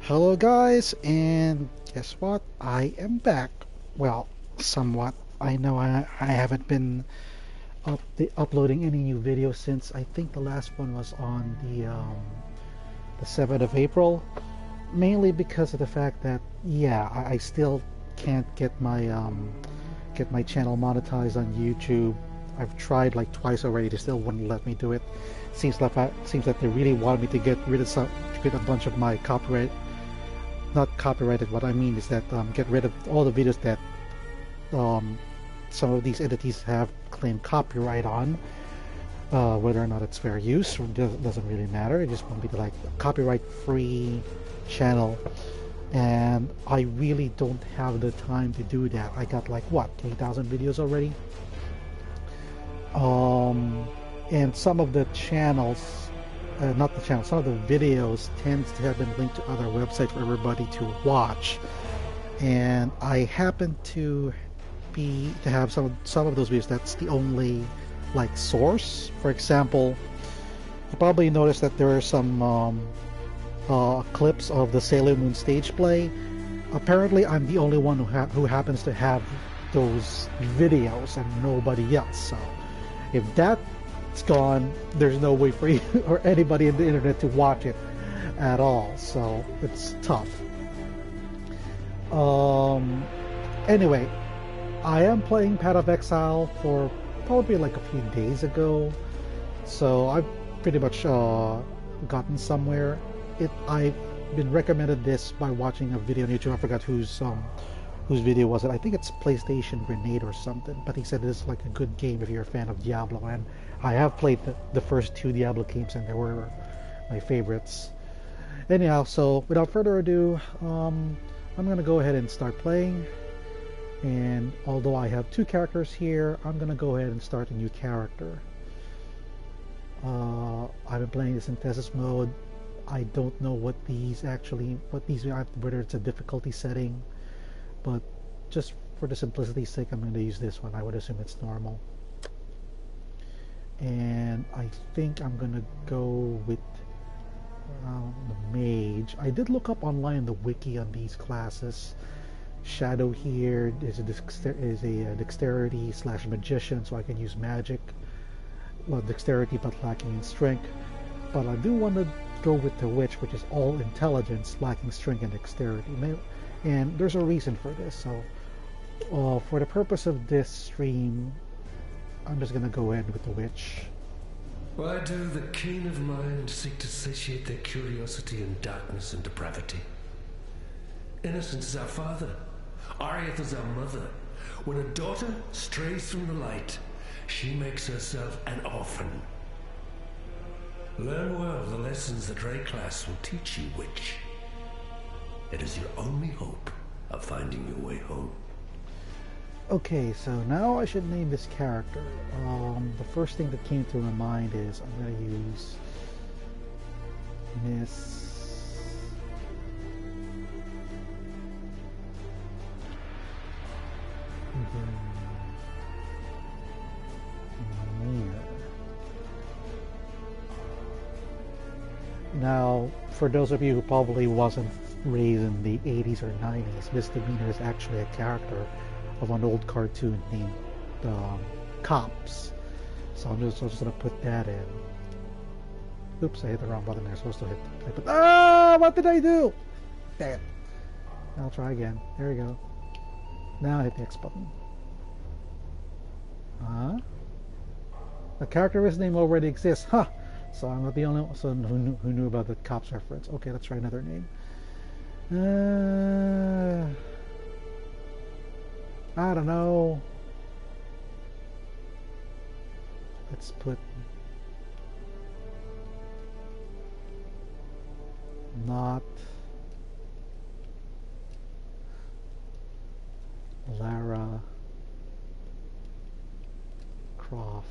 Hello guys, and guess what? I am back. Well, somewhat. I know I haven't been uploading any new videos since I think the last one was on the 7th of April, mainly because of the fact that yeah, I still can't get my channel monetized on YouTube. I've tried like twice already. They still wouldn't let me do it. Seems like they really want me to get rid of a bunch of my copyright, not copyrighted. What I mean is that get rid of all the videos that um, some of these entities have claimed copyright on. Whether or not it's fair use doesn't really matter. It just want me to like copyright-free channel, and I really don't have the time to do that. I got like what 3,000 videos already, and some of the channels, not the channel, some of the videos tends to have been linked to other websites for everybody to watch, and I happen to have some of those videos. That's the only like source. For example, you probably noticed that there are some clips of the Sailor Moon stage play. Apparently, I'm the only one who happens to have those videos, and nobody else. So, if that's gone, there's no way for you or anybody in the internet to watch it at all. So it's tough. Anyway, I am playing Path of Exile for probably like a few days ago, so I've pretty much gotten somewhere. I've been recommended this by watching a video on YouTube. I forgot whose video was it. I think it's PlayStation Grenade or something, but he said it's like a good game if you're a fan of Diablo, and I have played the first two Diablo games, and they were my favorites. Anyhow, so without further ado, I'm gonna go ahead and start playing. And although I have two characters here, I'm gonna go ahead and start a new character. I've been playing this in Thesis mode. I don't know what these are, whether it's a difficulty setting, but just for the simplicity's sake, I'm going to use this one. I would assume it's normal. And I think I'm going to go with the mage. I did look up online the wiki on these classes. Shadow here is a dexterity / magician, so I can use magic. Well, dexterity but lacking in strength. But I do want to go with the witch, which is all intelligence, lacking strength and dexterity. And there's a reason for this. So for the purpose of this stream, I'm just going to go ahead with the witch. Why do the keen of mind seek to satiate their curiosity in darkness and depravity? Innocence is our father. Ariath is our mother. When a daughter strays from the light, she makes herself an orphan. Learn well the lessons that Ray class will teach you, witch. It is your only hope of finding your way home. Okay, so now I should name this character. The first thing that came to my mind is I'm going to use Miss... Now, for those of you who probably wasn't raised in the 80s or 90s, Misdemeanor is actually a character of an old cartoon named Cops. So I'm just going to put that in. Oops, I hit the wrong button there. I'm supposed to hit the play button. Ah, what did I do? Dang it. I'll try again. There we go. Now I hit the X button. The character with his name already exists. Huh! So I'm not the only one who knew about the Cops reference. Okay, let's try another name. I don't know. Let's put not Lara Croft.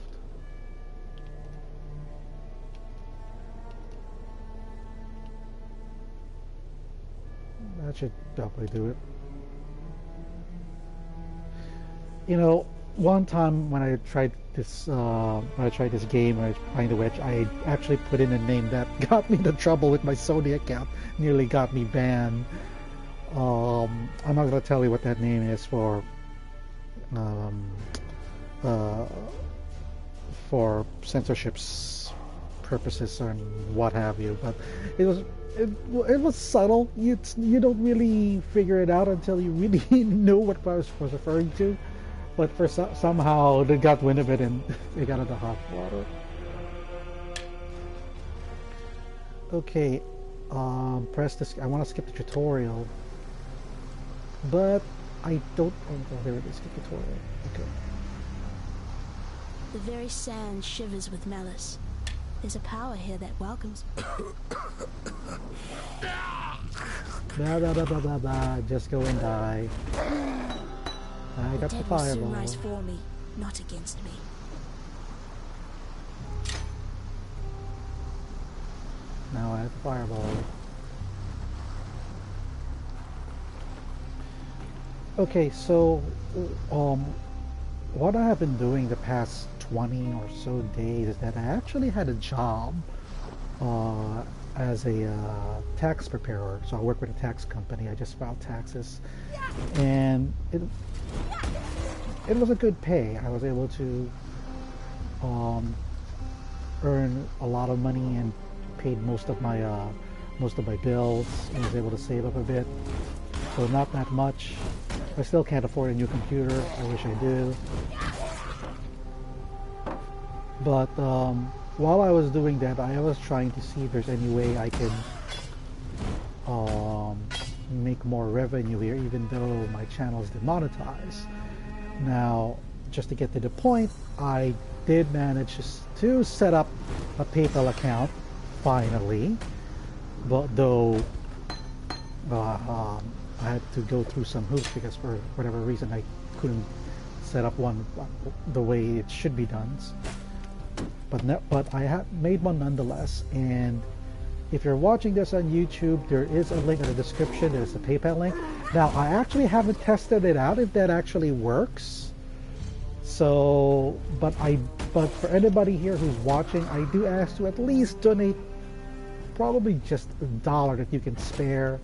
That should probably do it. You know, one time when I tried this game, when I was playing the Witch, I actually put in a name that got me into trouble with my Sony account. Nearly got me banned. I'm not gonna tell you what that name is um, uh, for censorship's purposes and what have you. But it was it was subtle. You don't really figure it out until you really know what I was referring to. But somehow they got wind of it and they got into hot water. Okay, press this. I want to skip the tutorial, but I don't. Oh, there it is. Skip tutorial. Okay. The very sand shivers with malice. There's a power here that welcomes me. Blah blah blah blah blah blah. Just go and die. I got the dead will soon fireball. rise for me, not against me. Now I have the fireball. Okay, so what I have been doing the past 20 or so days is that I actually had a job as a tax preparer. So I work with a tax company. I just filed taxes, and it was a good pay. I was able to earn a lot of money and paid most of my bills. I was able to save up a bit, so not that much. I still can't afford a new computer. I wish I do. But while I was doing that, I was trying to see if there's any way I could make more revenue here, even though my channel is demonetized. Now, just to get to the point, I did manage to set up a PayPal account finally, but though I had to go through some hoops because for whatever reason I couldn't set up one the way it should be done. But I have made one nonetheless, and if you're watching this on YouTube, there is a link in the description. There's a PayPal link. Now, I actually haven't tested it out if that actually works. So, but for anybody here who's watching, I do ask to at least donate probably just $1 that you can spare.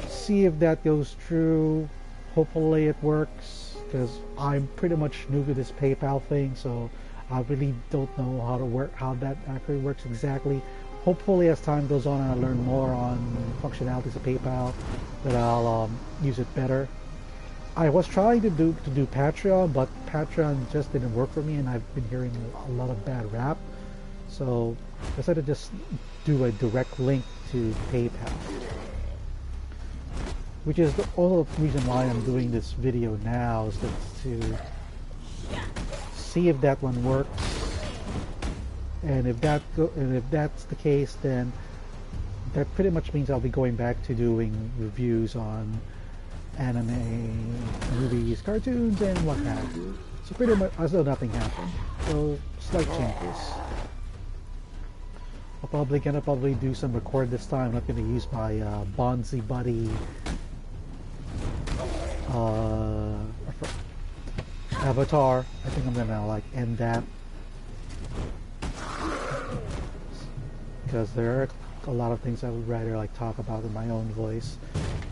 See if that goes through. Hopefully it works, because I'm pretty much new to this PayPal thing, so I really don't know how that actually works exactly. Hopefully as time goes on and I learn more on functionalities of PayPal, that I'll use it better. I was trying to do Patreon, but Patreon just didn't work for me, and I've been hearing a lot of bad rap. So I decided to just do a direct link to PayPal, which is the other reason why I'm doing this video now, is to see if that one works. And if that's the case, then that pretty much means I'll be going back to doing reviews on anime, movies, cartoons, and what have you. So pretty much as though nothing happened. So slight changes. I'm probably gonna do some record this time. I'm not gonna use my Bonzi Buddy avatar. I think I'm gonna like end that, because there are a lot of things I would rather like talk about in my own voice.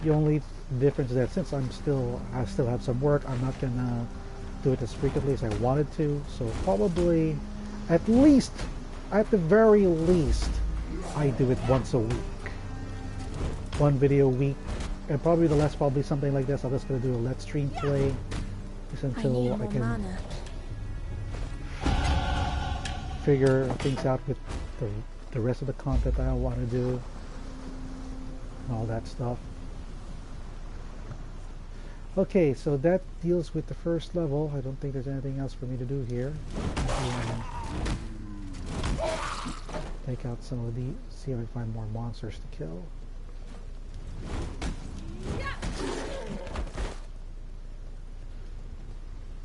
The only difference is that since I still have some work, I'm not gonna do it as frequently as I wanted to. So probably, at the very least, I do it once a week, one video a week, and probably the less, probably something like this. I'm just gonna do a Let's Stream play just until I can figure things out with the rest of the content I want to do and all that stuff. Okay, so that deals with the first level. I don't think there's anything else for me to do here. Take out some of these, see if I can find more monsters to kill.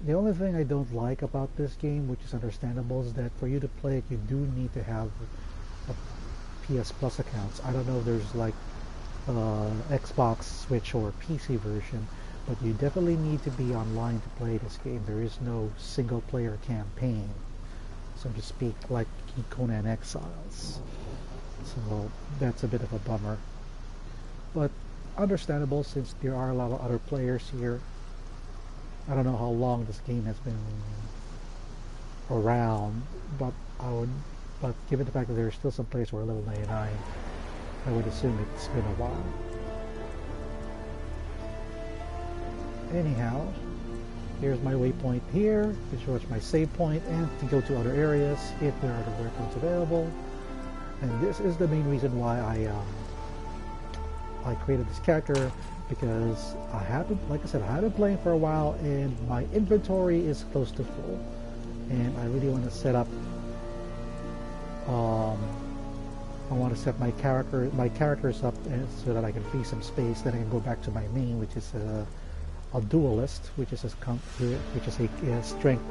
The only thing I don't like about this game, which is understandable, is that for you to play it, you do need to have a PS Plus accounts. I don't know if there's like Xbox, Switch, or PC version, but you definitely need to be online to play this game. There is no single player campaign, so to speak, like Conan Exiles. So that's a bit of a bummer. But understandable since there are a lot of other players here. I don't know how long this game has been around, but but given the fact that there are still some players who are level 99, I would assume it's been a while. Anyhow, here's my waypoint here, which was my save point, and to go to other areas if there are other waypoints available. And this is the main reason why I created this character, because I haven't, like I said, I have been playing for a while, and my inventory is close to full, and I really want to set up. I want to set my characters up so that I can free some space. Then I can go back to my main, which is a duelist, which is a strength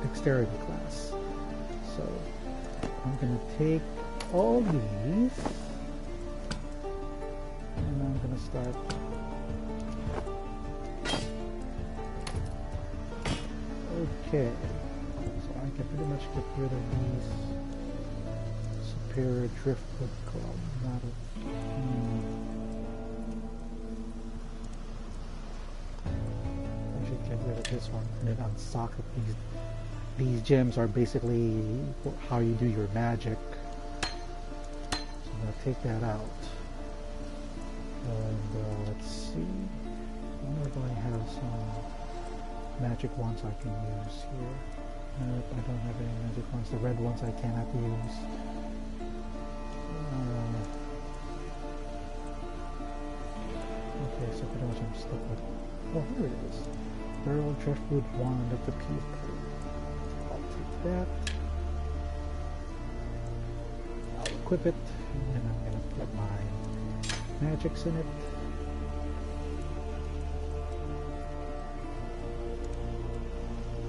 dexterity class. So I'm going to take all these, and I'm going to start. Okay, so I can pretty much get rid of these. Superior Driftwood Club, not a. I should get rid of this one and then unsock it. These gems are basically how you do your magic. So I'm gonna take that out. And let's see. I wonder if I have some magic ones I can use here. Nope, I don't have any magic ones. The red ones I cannot use. Okay, so pretty much I'm stuck with. Oh, here it is. Barrel Driftwood Wand of the People. I'll take that. I'll equip it, and then I'm going to put my magics in it.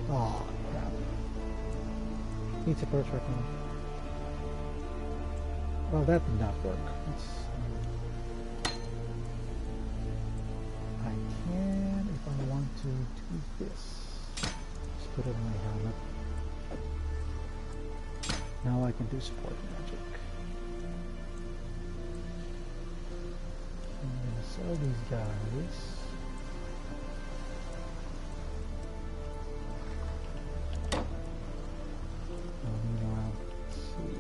Oh, crap. Needs a birch right now. Well, that did not work. I can, if I want to do this. Just put it in my helmet. Now I can do support magic. I'm going to sell these guys. Meanwhile, let's see.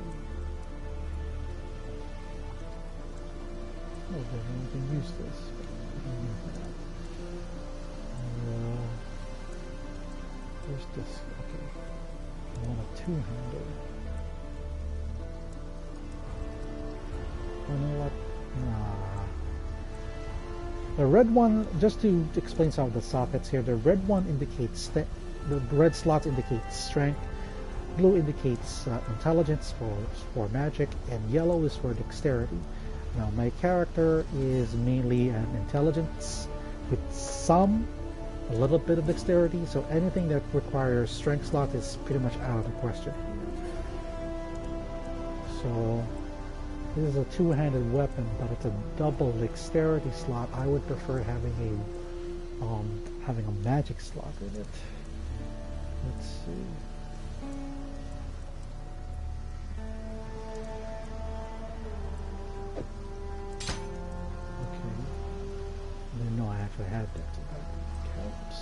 Oh, then I can use this. Where's this? Okay. I want a two-handed. You know what? Nah. The red one, just to explain some of the sockets here, the red one indicates the red slots indicate strength, blue indicates intelligence for magic, and yellow is for dexterity. Now my character is mainly an intelligence with a little bit of dexterity, so anything that requires strength slot is pretty much out of the question. So this is a two-handed weapon, but it's a double dexterity slot. I would prefer having a magic slot in it. Let's see. I didn't know I actually had that. Caps.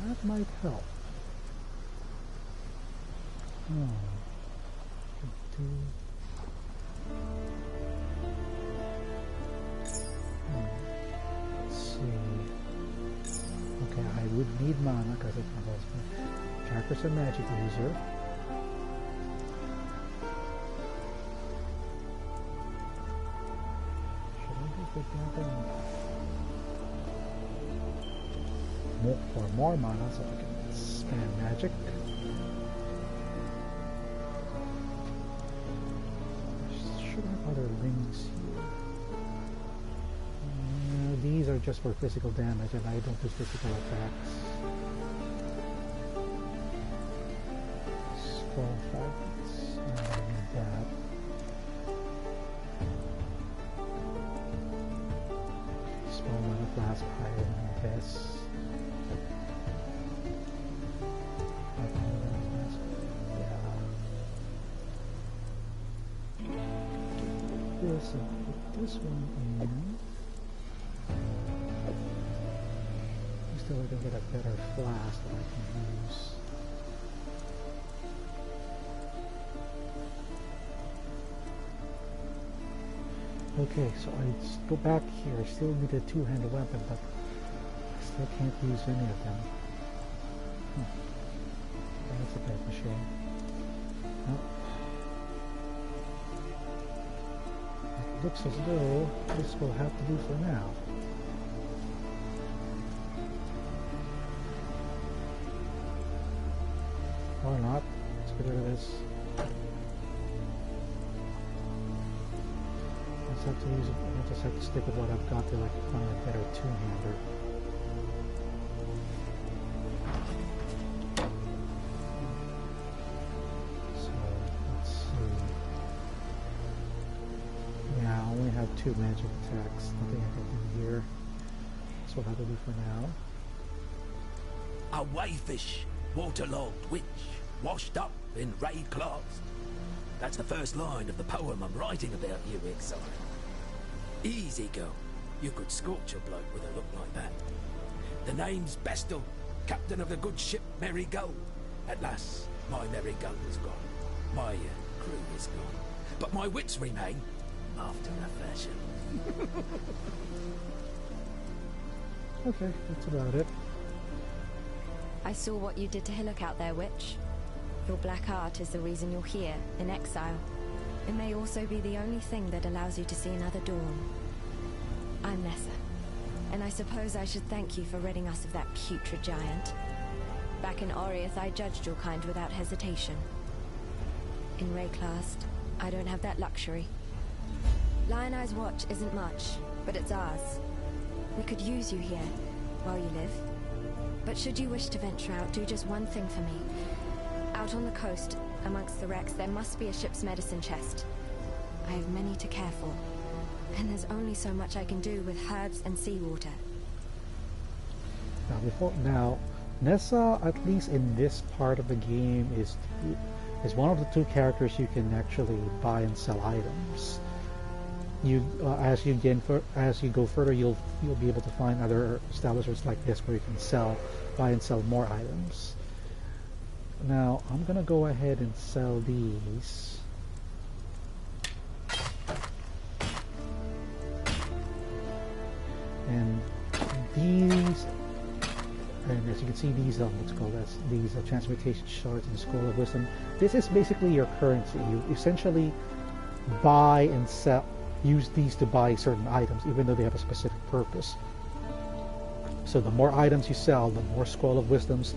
That might help. Let's see. Okay, I would need mana because it's my husband. Character's a magic user. For more mana, so I can spam magic. There should have other rings here. These are just for physical damage, and I don't do physical attacks. Skull fragments. I need that. last item, I guess. This and put this one in. Still, I can get a better flask that I can use. Okay, so I go back here. I still need a two-handed weapon, but I still can't use any of them. That's a bit of a shame. Nope. It looks as though this will have to do for now. Or not. Let's get rid of this. I just have to stick with what I've got till I can find a better two-hander. So, let's see. Yeah, I only have 2 magic attacks. Nothing I can do here. That's what I have to do for now. A wayfish, waterlogged witch, washed up in raid clothes. That's the first line of the poem I'm writing about you, Exile. Easy, girl. You could scorch a bloke with a look like that. The name's Bestel, captain of the good ship Merry Gold. At last, my Merry Gold is gone. My crew is gone. But my wits remain, after a fashion. Okay, that's about it. I saw what you did to Hillock out there, witch. Your black art is the reason you're here, in exile. It may also be the only thing that allows you to see another dawn. I'm Nessa, and I suppose I should thank you for ridding us of that putrid giant. Back in Oriath, I judged your kind without hesitation. In Rayclast, I don't have that luxury. Lion Eye's watch isn't much, but it's ours. We could use you here, while you live. But should you wish to venture out, do just one thing for me. Out on the coast, amongst the wrecks, there must be a ship's medicine chest. I have many to care for, and there's only so much I can do with herbs and seawater. Now, Nessa, at least in this part of the game, is one of the 2 characters you can actually buy and sell items. As you go further, you'll be able to find other establishments like this where you can buy and sell more items. Now, I'm gonna go ahead and sell these. And these, and as you can see, these what's called these transmutation shards and scroll of wisdom. This is basically your currency. You essentially buy and sell, use these to buy certain items, even though they have a specific purpose. So the more items you sell, the more scroll of wisdoms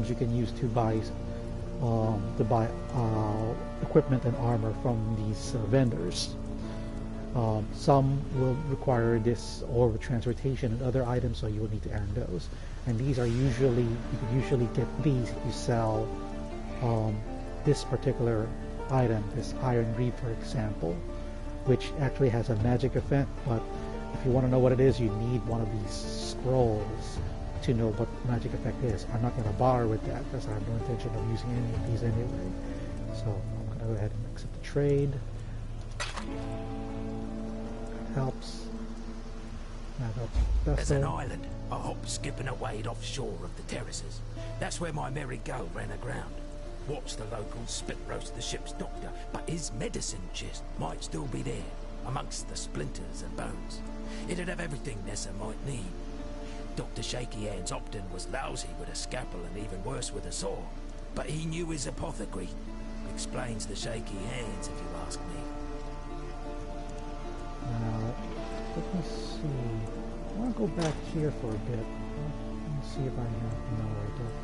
you can use to buy equipment and armor from these vendors. Some will require this or transportation and other items, so you will need to earn those. And these are you could usually get these if you sell this particular item, this iron reed, for example, which actually has a magic effect. But if you want to know what it is, you need one of these scrolls to know what magic effect is. I'm not going to bother with that because I have no intention of using any of these anyway. So I'm going to go ahead and accept the trade. That helps. That helps. There's an island, a hop, skip and a wade offshore of the terraces. That's where my Merry Go ran aground. Watched the locals spit roast the ship's doctor, but his medicine chest might still be there, amongst the splinters and bones. It'd have everything Nessa might need. Dr. Shaky Hands Opton was lousy with a scalpel and even worse with a saw, but he knew his apothecary. Explains the shaky hands, if you ask me. Now, let me see. I want to go back here for a bit. Let me see if I have. No, I don't.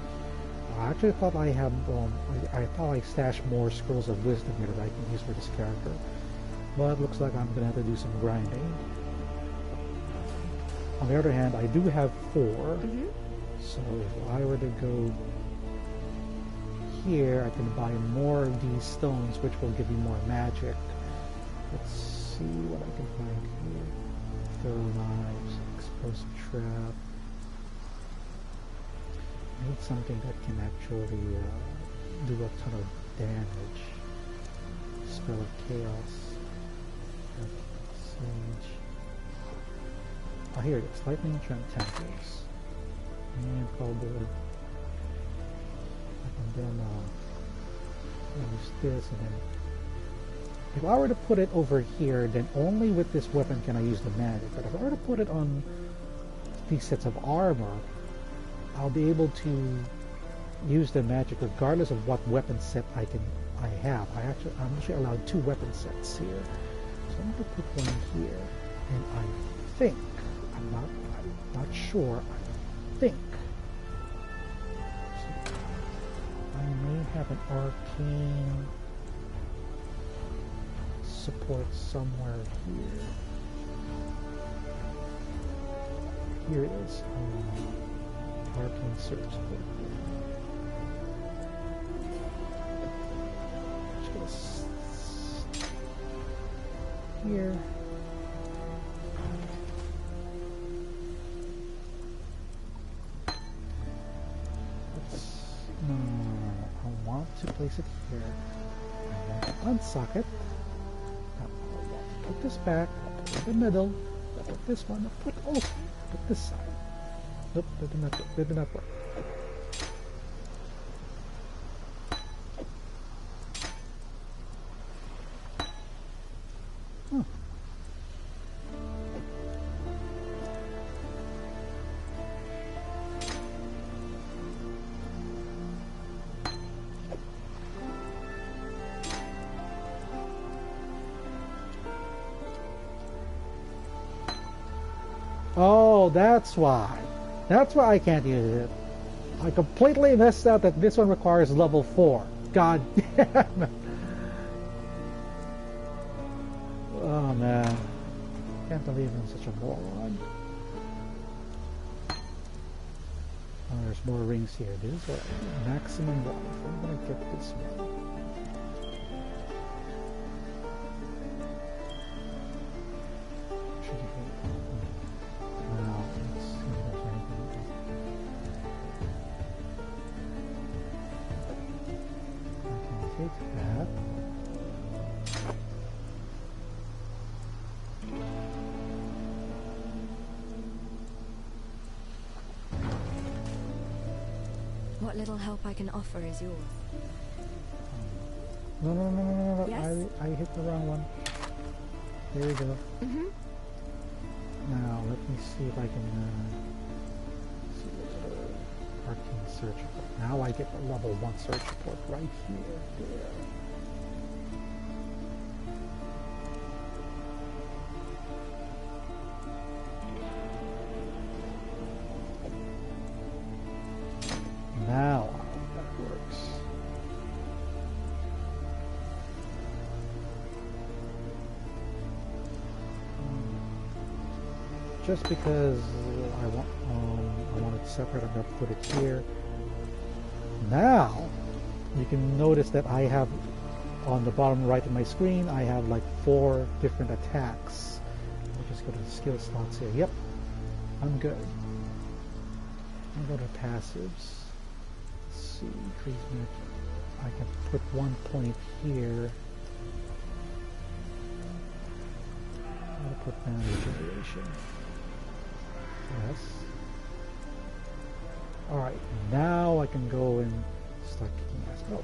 I actually thought I had. I thought I stashed more scrolls of wisdom here that I can use for this character, but it looks like I'm gonna have to do some grinding. On the other hand, I do have 4, so if I were to go here, I can buy more of these stones, which will give me more magic. Let's see what I can find here. 39, explosive trap. I need something that can actually do a ton of damage. Spell of Chaos. Sage. Oh, here it is. Lightning Tentacles. And probably. And then use this, and then if I were to put it over here, then only with this weapon can I use the magic. But if I were to put it on these sets of armor, I'll be able to use the magic regardless of what weapon set I have. I'm actually allowed 2 weapon sets here. So I'm going to put one here, and I think, I'm not sure, I think so I may have an arcane support somewhere here. Here it is. Arcane search support. Just here. No. I want to place it here. I want to unsock it. Now I want to put this back. I'll put it in the middle. I'll put this one. I'll put this side. Nope, that did not work. That did not work. Huh. Oh, that's why. That's why I can't use it. I completely missed out that this one requires level 4. God damn it. Oh man. Can't believe I'm such a moron. Oh, there's more rings here. This is a maximum one. I'm gonna get this one. What little help I can offer is yours. No. Yes? I hit the wrong one. There you go. Mm-hmm. Now, let me see if I can see arcane search report. Now I get the level 1 search report right here. There. Now that works. Just because I want it separate, I'm going to put it here. Now you can notice that I have on the bottom right of my screen, I have like 4 different attacks. I'll just go to the skill slots here. Yep, I'm good. I'll go to passives. See, increase magic. I can put 1 point here. I'll put mana regeneration. Yes. Alright, now I can go and start kicking ass. Oh.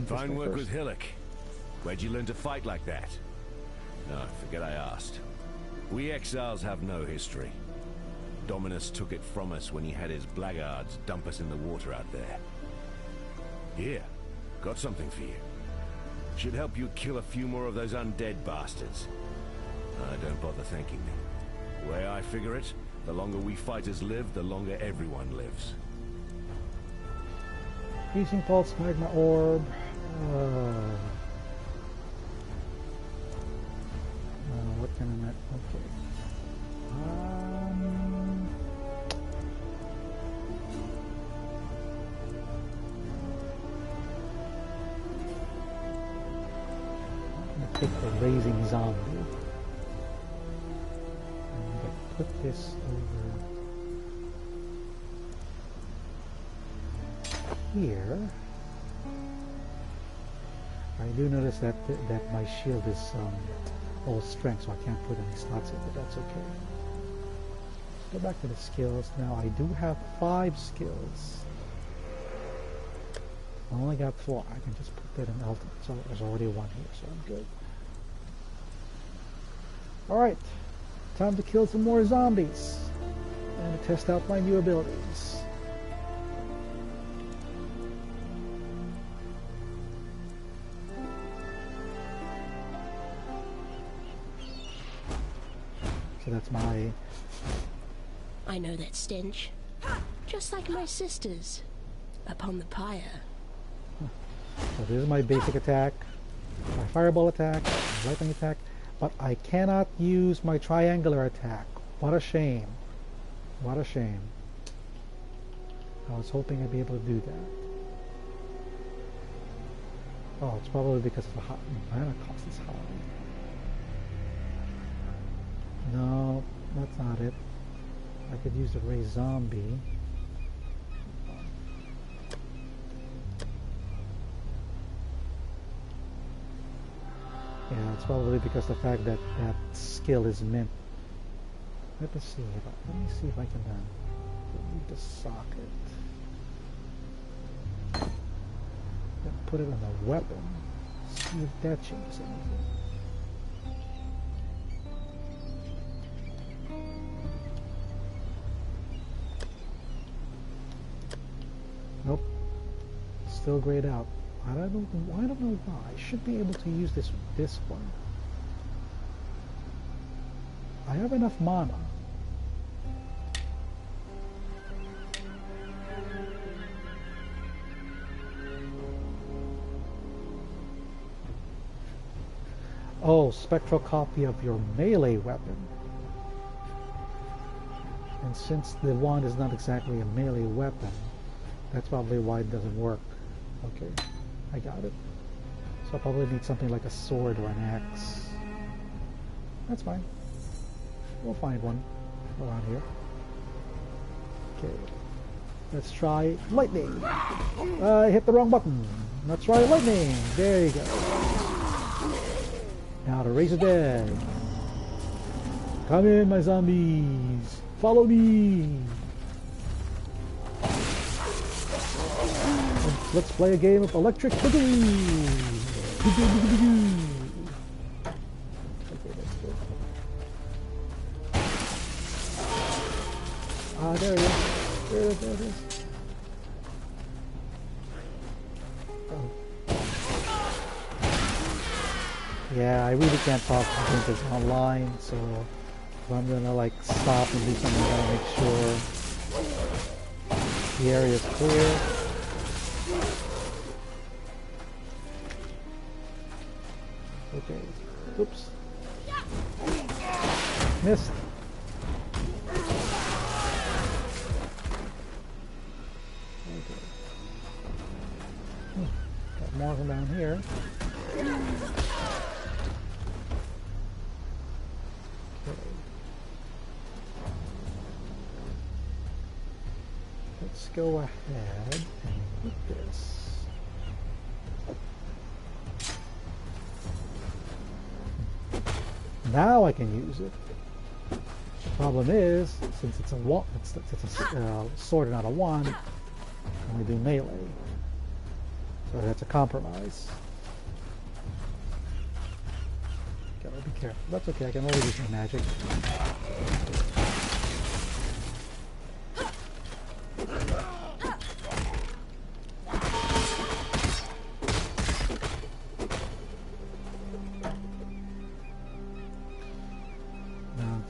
Fine work with Hillock. Where'd you learn to fight like that? No, forget I asked. We exiles have no history. Dominus took it from us when he had his blackguards dump us in the water out there. Here, got something for you. Should help you kill a few more of those undead bastards. Don't bother thanking me. The way I figure it, the longer we fighters live, the longer everyone lives. Using Pulse Magma Orb. What can I make? Okay. I'm gonna take the Raising Zombie. And get put this over here. I do notice that my shield is all strength, so I can't put any slots in, but that's okay. Go back to the skills. Now I do have 5 skills. I only got 4. I can just put that in ultimate. So there's already 1 here, so I'm good. Alright, time to kill some more zombies and to test out my new abilities. So that's my... I know that stench. Just like my sisters. Upon the pyre. So this is my basic attack, my fireball attack, my lightning attack, but I cannot use my triangular attack. What a shame. What a shame. I was hoping I'd be able to do that. Oh, it's probably because of the mana cost is high. No, that's not it. I could use the Ray Zombie. Yeah, it's probably because the fact that that skill is meant. Let me see if I can delete the socket. Then put it on a weapon. See if that changes anything. Nope. Still grayed out. I don't know why. I should be able to use this one. I have enough mana. Oh, spectral copy of your melee weapon. And since the wand is not exactly a melee weapon, that's probably why it doesn't work. Okay. I got it. So I'll probably need something like a sword or an axe. That's fine. We'll find one around here. Okay. Let's try lightning. I hit the wrong button. Let's try lightning. There you go. Now to raise the dead. Come in, my zombies. Follow me. Let's play a game of electric boogaloo. Okay, that's good. Ah, there it is. There it is. Oh. Yeah, I really can't talk since it's online, so if I'm gonna like stop and do something, I gotta make sure the area is clear. Okay. Oops. Missed. Okay. Got more of them down here. Okay. Let's go ahead and put this. Now I can use it. The problem is, since it's a sword and not a wand, I only do melee. So that's a compromise. Gotta be careful. That's okay, I can always use my magic.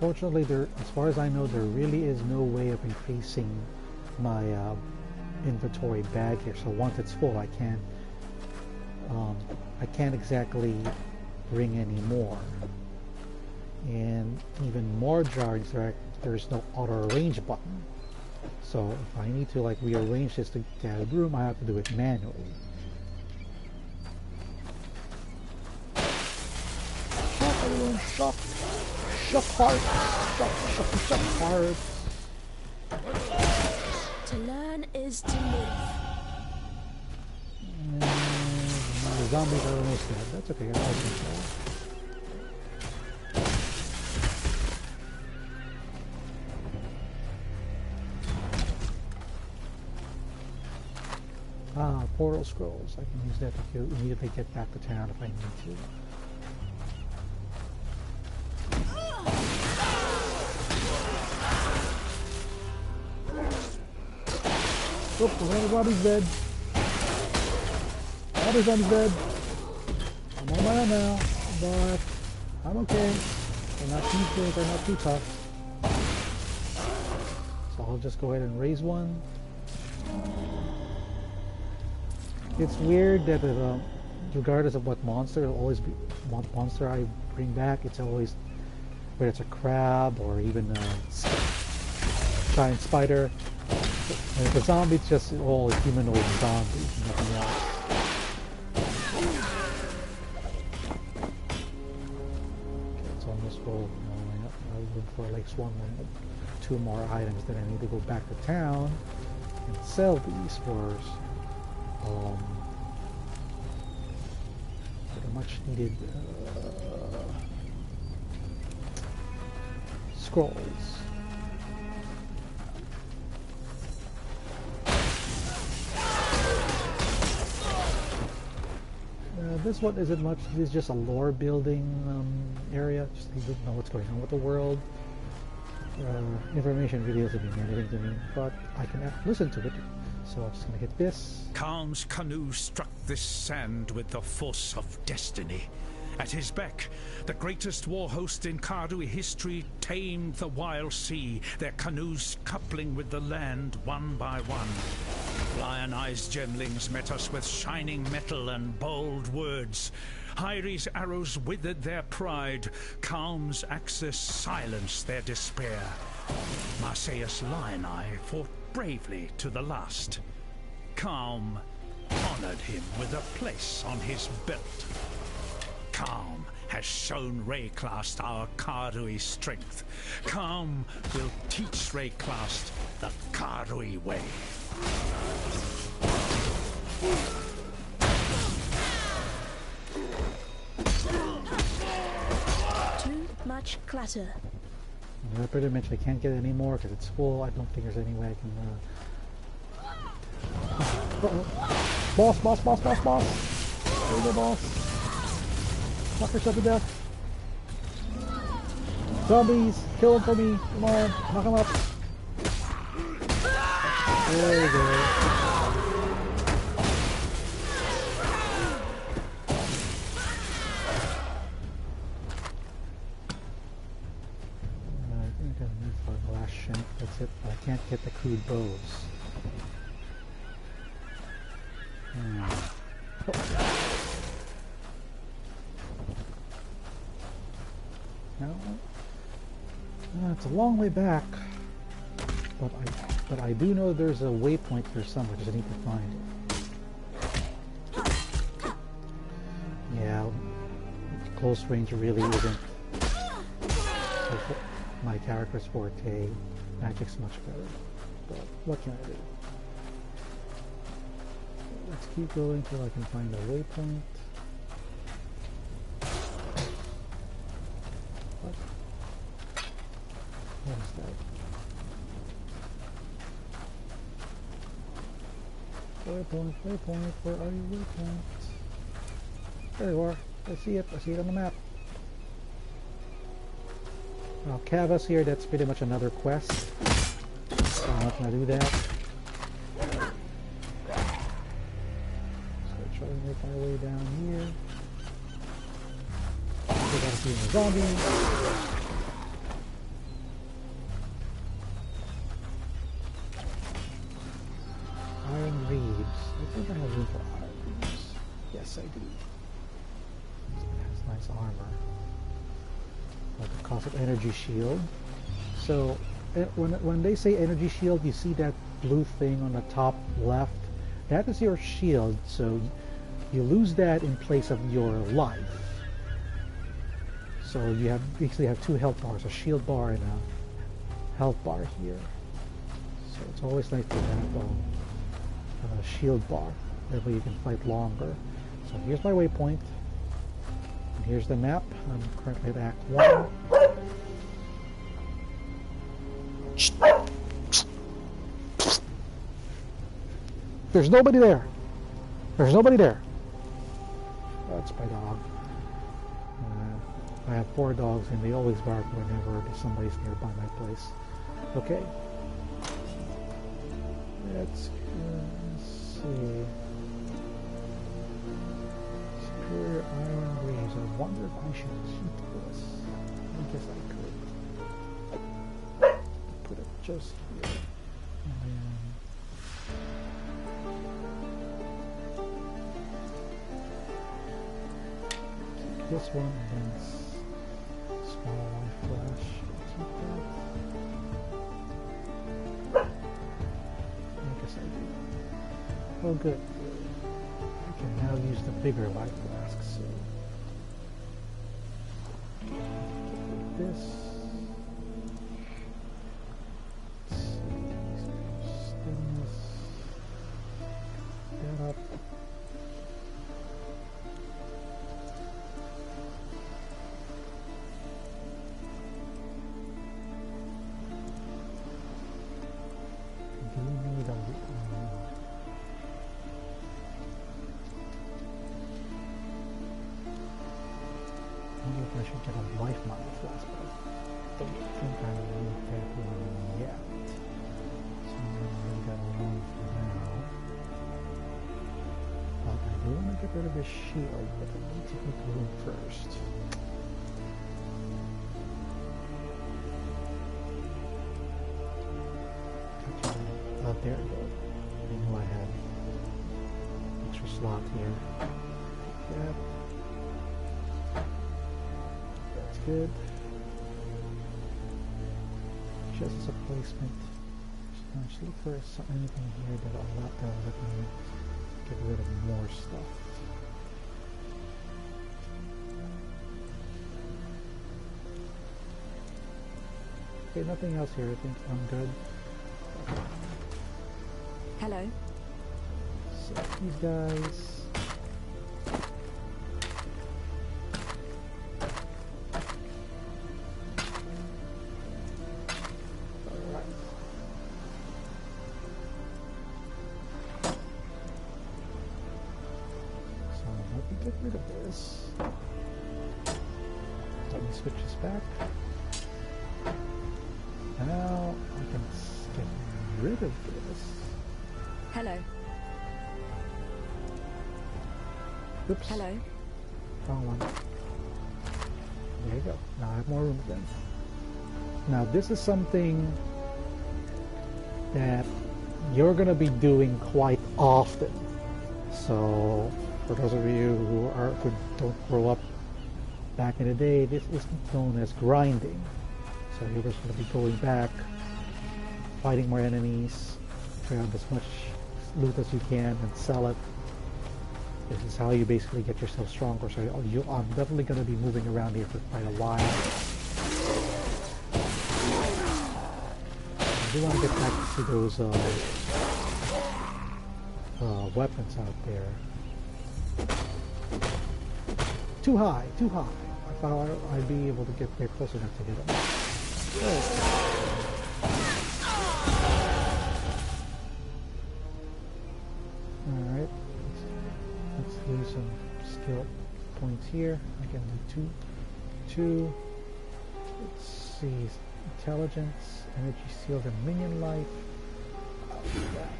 Unfortunately, as far as I know, there really is no way of increasing my inventory bag here. So once it's full, I can't exactly bring any more. And even more jarring, there's no auto arrange button. So if I need to like rearrange this to get out of room, I have to do it manually. Stop, everyone, stop! Shock heart! Shock heart! To learn is to live. The zombies are almost dead. That's okay, I can control. Ah, portal scrolls. I can use that to immediately get back to town if I need to. Oh, Robbie's dead. Robbie's dead. I'm on my own now, but I'm okay. They're not too big, they're not too tough. So I'll just go ahead and raise one. It's weird that regardless of what monster, it'll always be what monster I bring back. It's always, whether it's a crab or even a giant spider. And if the zombie, it's just all humanoid zombies, nothing else. Okay, it's almost full. I'm looking for like two more items that I need to go back to town and sell these for the much needed scrolls. This one isn't much. This is just a lore building area. Just you don't know what's going on with the world. Information really doesn't mean anything to me, but I can listen to it. So I'm just gonna hit this. Kalm's canoe struck this sand with the force of destiny. At his beck, the greatest war host in Kardui history tamed the wild sea, their canoes coupling with the land one by one. Lion-eyed gemlings met us with shining metal and bold words. Hyri's arrows withered their pride. Kalm's axes silenced their despair. Marseilles Lion-Eye fought bravely to the last. Kalm honored him with a place on his belt. Kalm has shown Rayclast our Kardui strength. Kalm will teach Rayclast the Kardui way. Too much clutter. Pretty much I can't get any more because it's full. I don't think there's any way I can... Boss! There you go, boss. Knock yourself to death. Zombies! Kill them for me! Come on! Knock them up! There you go. I think I need for the last shank. That's it. I can't get the crude bows. No, it's a long way back, but I do know there's a waypoint here somewhere. Just need to find it. Yeah, close range really isn't my character's forte. Magic's much better, but what can I do? Let's keep going till I can find a waypoint. What is that? Waypoint, where are you, waypoint? There you are. I see it on the map. Well, Cavus here, that's pretty much another quest. So I'm not gonna do that. So try to make my way down here. We got a few more zombies. Iron reeds. I think I have room for iron reeds. Yes, I do. It has nice armor. Like the cost of energy shield. So when they say energy shield, you see that blue thing on the top left. That is your shield. So you lose that in place of your life. So you basically have two health bars, a shield bar and a health bar here. So it's always nice to have a shield bar. That way you can fight longer. So here's my waypoint. And here's the map. I'm currently at Act 1. There's nobody there. There's nobody there. That's my dog. I have 4 dogs and they always bark whenever somebody's nearby my place. Okay. Let's see. Superior iron greaves. I wonder if I should keep this. I guess I could. Put it just here. And then keep this one and then small life flash. Keep that. I guess I do. Oh good. I can now use the bigger life flask, so like this. Let's see. Stainless. That up. Do we need a I wonder if I should get a life model flask, but I don't think I need that one yet. So I'm going to leave that alone for now. But I do want to get rid of this shield, but I need to make room first. Oh, there we go. I knew I had an extra slot here. Yep. That's good. Just as a placement. Just look for anything here that'll let me get rid of more stuff. Okay, nothing else here. I think I'm good. Hello. So these guys. Alright. So let me get rid of this. Let me switch this back. Now I can get rid of this. Hello. Oops. Hello. Wrong one. There you go. Now I have more room again. Now this is something that you're going to be doing quite often. So for those of you who don't grow up back in the day, this is known as grinding. So you're just going to be going back, fighting more enemies, grab as much loot as you can and sell it. This is how you basically get yourself stronger. So I'm definitely going to be moving around here for quite a while. I do want to get back to those weapons out there. Too high, too high. I thought I'd be able to get there close enough to hit them. Alright, let's do some skill points here. I can do two. Let's see, intelligence, energy shield, and minion life. I'll do that.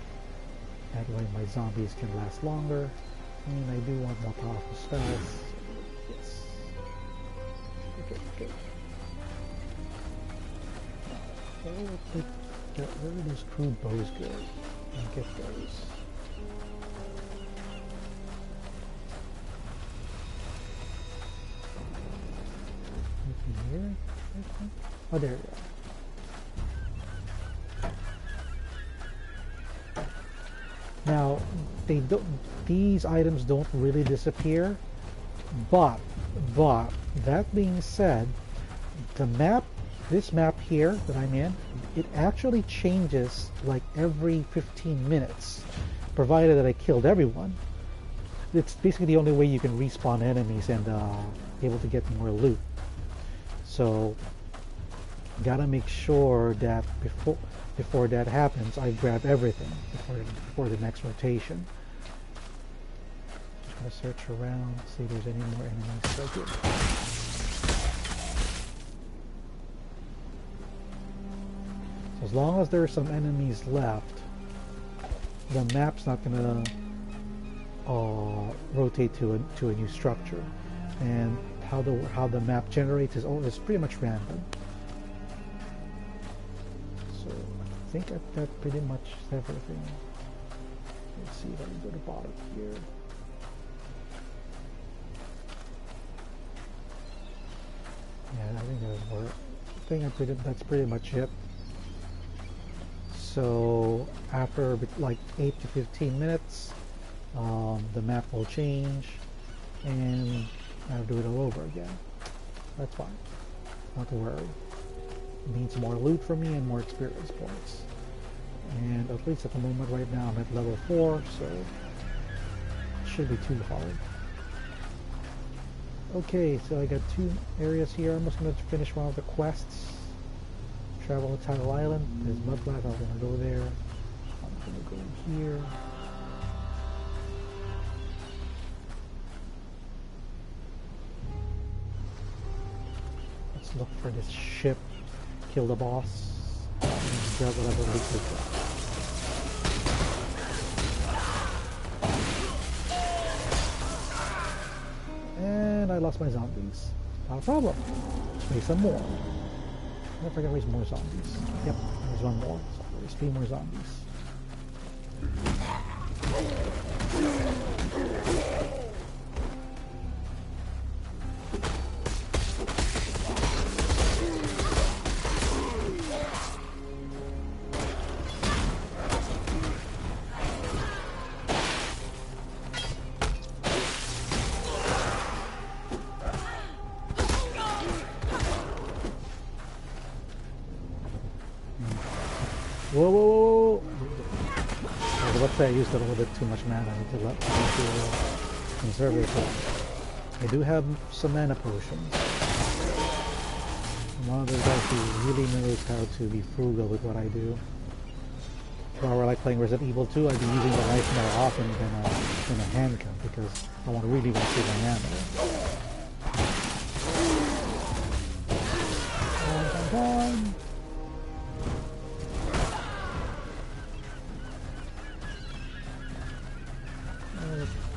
That way my zombies can last longer. And I do want more powerful spells. Yes. Okay. Get rid of those crude bows good. And get those. Anything here? Oh, there we go. Now, these items don't really disappear But, that being said, the map, this map here that I'm in, it actually changes like every 15 minutes, provided that I killed everyone. It's basically the only way you can respawn enemies and be able to get more loot. So, gotta make sure that before that happens, I grab everything before the next rotation. Just gonna search around, see if there's any more enemies. So good. So as long as there are some enemies left, the map's not gonna rotate to a new structure, and how the map generates is pretty much random. So I think that pretty much is everything. Let's see if I can go to the bottom here. Yeah, I think that's pretty much it. So after like 8 to 15 minutes, the map will change, and I'll do it all over again. That's fine. Not to worry. It means more loot for me and more experience points. And at least at the moment right now I'm at level 4, so it shouldn't be too hard. Okay, so I got 2 areas here. I'm just going to finish one of the quests. Travel to Tidal Island. There's Mudflat. I'm going to go there. I'm going to go here. Let's look for this ship. Kill the boss. And grab whatever loot we got. And I lost my zombies. Not a problem. Let's raise some more. If I can raise more zombies. Yep, there's one more. So there's 3 more zombies. Whoa, whoa, whoa, whoa! Let's say I used a little bit too much mana to conserve it. I do have some mana potions. I'm one of those guys who really knows how to be frugal with what I do. If I were like playing Resident Evil 2, I'd be using the knife more often than a handgun because I really want to save my ammo. Come on.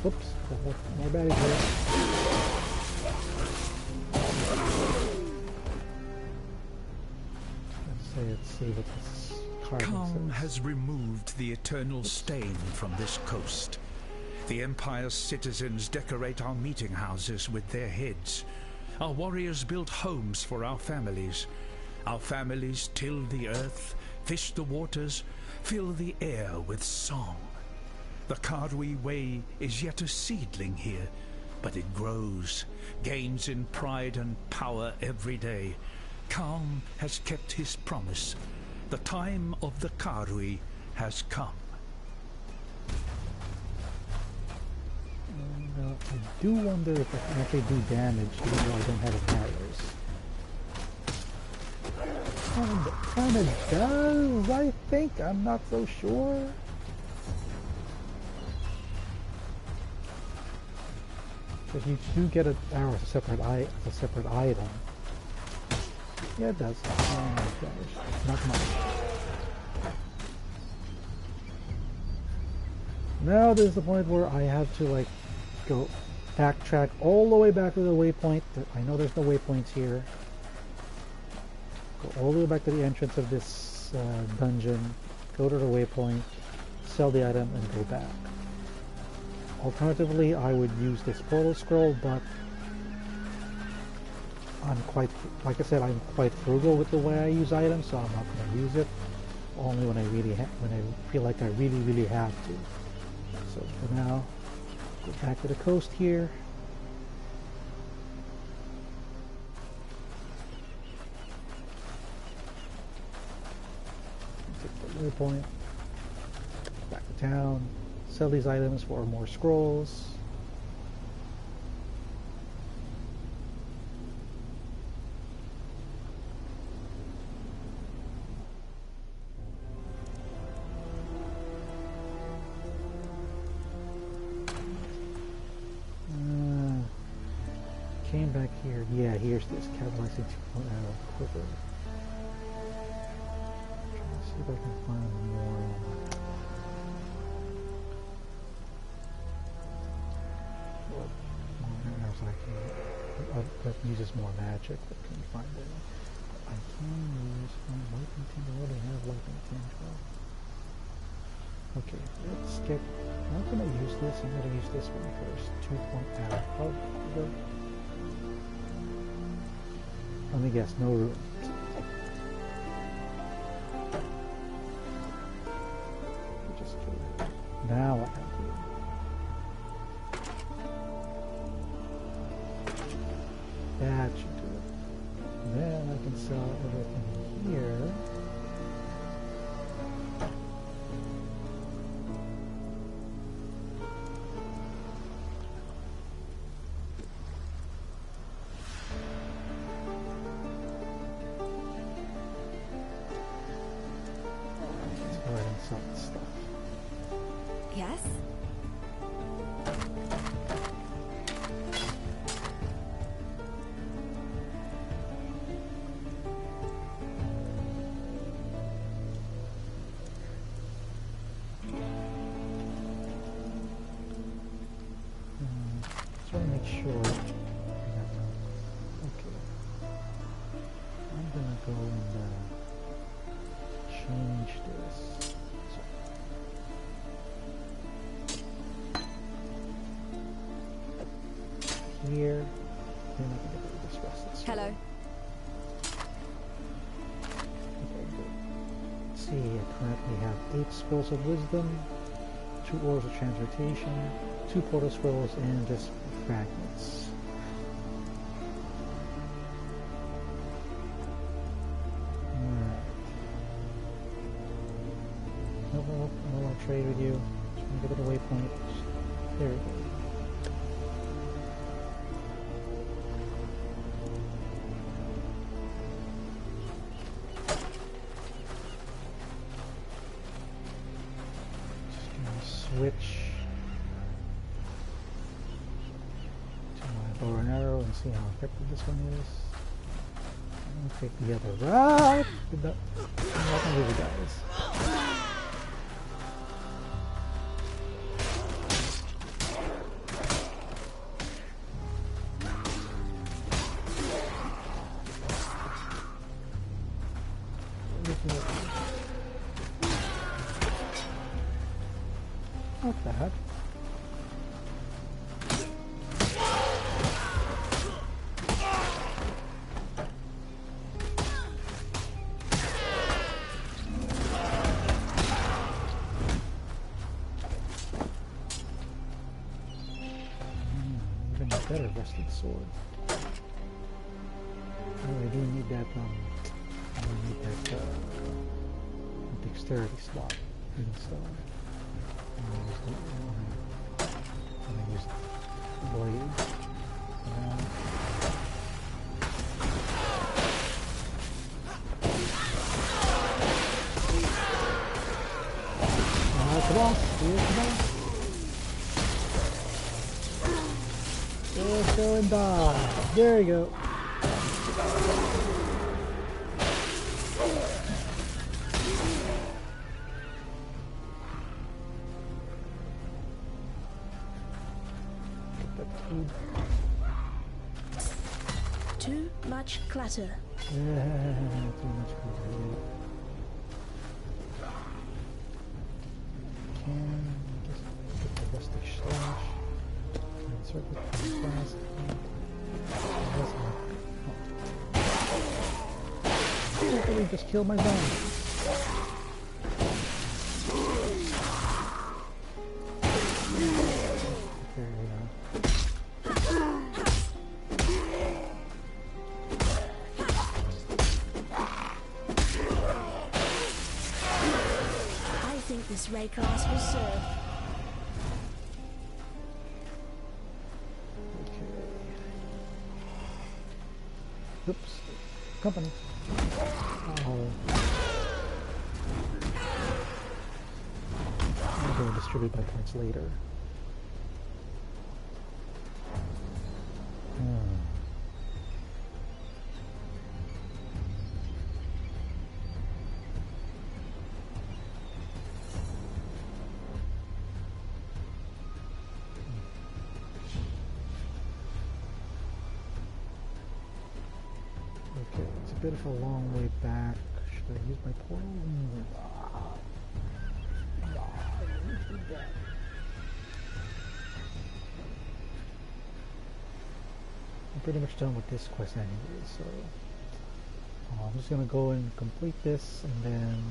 Whoops, my bad here. Let's see what this card Calm says. has removed the eternal stain from this coast. The Empire's citizens decorate our meeting houses with their heads. Our warriors build homes for our families. Our families till the earth, fish the waters, fill the air with song. The Karui way is yet a seedling here, but it grows, gains in pride and power every day. Kalm has kept his promise. The time of the Karui has come. I do wonder if I can actually do damage even though I don't have it matters. Kinda does, I think. I'm not so sure. Because you do get an arrow as a separate item. Yeah, it does. Oh my gosh, not much. Now there's the point where I have to like go backtrack all the way back to the waypoint. I know there's no waypoints here. Go all the way back to the entrance of this dungeon. Go to the waypoint, sell the item, and go back. Alternatively, I would use this portal scroll, but I'm quite, like I said, I'm quite frugal with the way I use items, so I'm not going to use it. Only when I feel like I really have to. So for now, go back to the coast here. Waypoint. Back to town. Sell these items for more scrolls. Came back here. Yeah, here's this catalyzing 2.0 quiver. See if I can find more. That uses more magic, but couldn't find it. I can use lightning tinge. I already have lightning tinge. Okay, let's get. I'm not gonna use this. I'm gonna use this one first. 2.0. Let me guess. No room. Just kill it. Now I have room. That should do it. Then I can sell everything here. Let's go ahead and sell this stuff. Yes? Just want to make sure. Okay. I'm gonna go and change this. Here. Then I can get rid of this rest of this. Hello. Okay, good. Let's see, I currently have 8 scrolls of wisdom, 2 orbs of transmutation, 2 portal scrolls, and just fragments. Alright. Nope, I don't want to trade with you. Just want to get to the waypoint. There we go. Switch to my bow and arrow and see how effective this one is. I'm gonna take the other route. I'm not gonna leave you guys. Not bad. Even better rusted sword. Oh, I do need that, I need that, dexterity slot. So, I'm gonna use the blade. Come on, here's the boss. Let's go and die. There you go. Too much clutter. Yeah, too much clutter. Can just get the rustic slash. Insert it fast. Literally just kill my zone. There we go. this ray class will serve. Oops. Company. Oh. I'm going to distribute my points later. Okay, it's a bit of a long way back. Should I use my portal? I'm pretty much done with this quest anyway, so I'm just gonna go and complete this, and then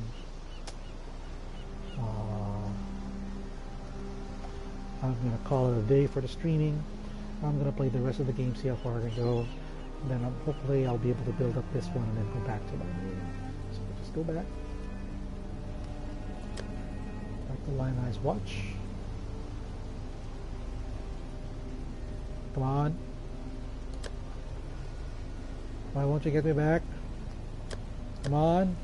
I'm gonna call it a day for the streaming. I'm gonna play the rest of the game, see how far I can go. And then hopefully I'll be able to build up this one and then go back to my game. So just go back. Back to Lionized Watch. Come on. Why won't you get me back? Come on.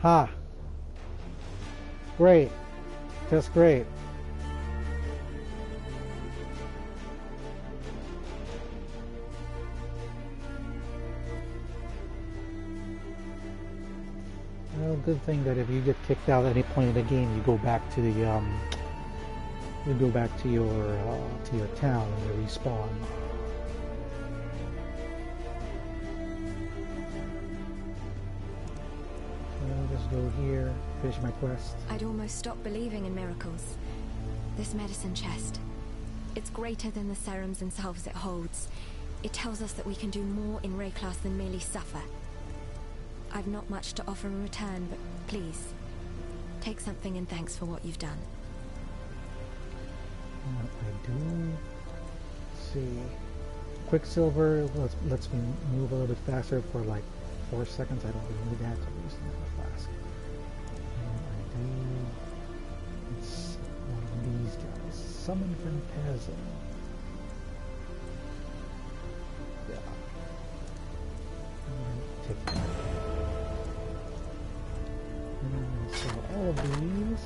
Ha. Great. Just great. Well, good thing that if you get kicked out at any point in the game, you go back to the you go back to your town and you respawn. I'll just go here, finish my quest. I'd almost stopped believing in miracles. This medicine chest, it's greater than the serums and salves it holds. It tells us that we can do more in Ray class than merely suffer. I've not much to offer in return, but please, take something in thanks for what you've done. I do. Let's see. Quicksilver lets me move a little bit faster for like 4 seconds. I don't really need that to use the flask. I do. It's one of these guys. Summon Phantasm. Yeah. I'm gonna take that. And I'm gonna sell all of these.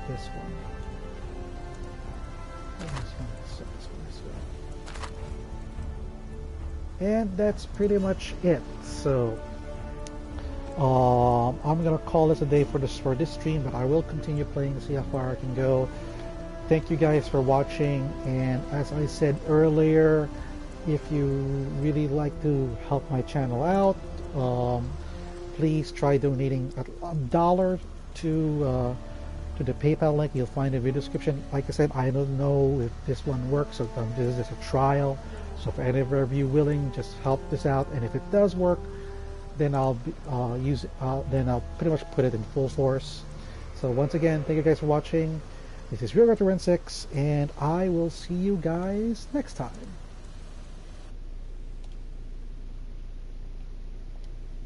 This one. And this one. So this one as well. And that's pretty much it. So I'm gonna call this a day for this stream, but I will continue playing to see how far I can go. Thank you guys for watching, and as I said earlier, if you really like to help my channel out, please try donating $1 to the PayPal link you'll find in the video description. Like I said, I don't know if this one works, so this is just a trial. So for any of you willing, just help this out, and if it does work, then I'll pretty much put it in full force. So once again, thank you guys for watching. This is Real Retro 6, and I will see you guys next time.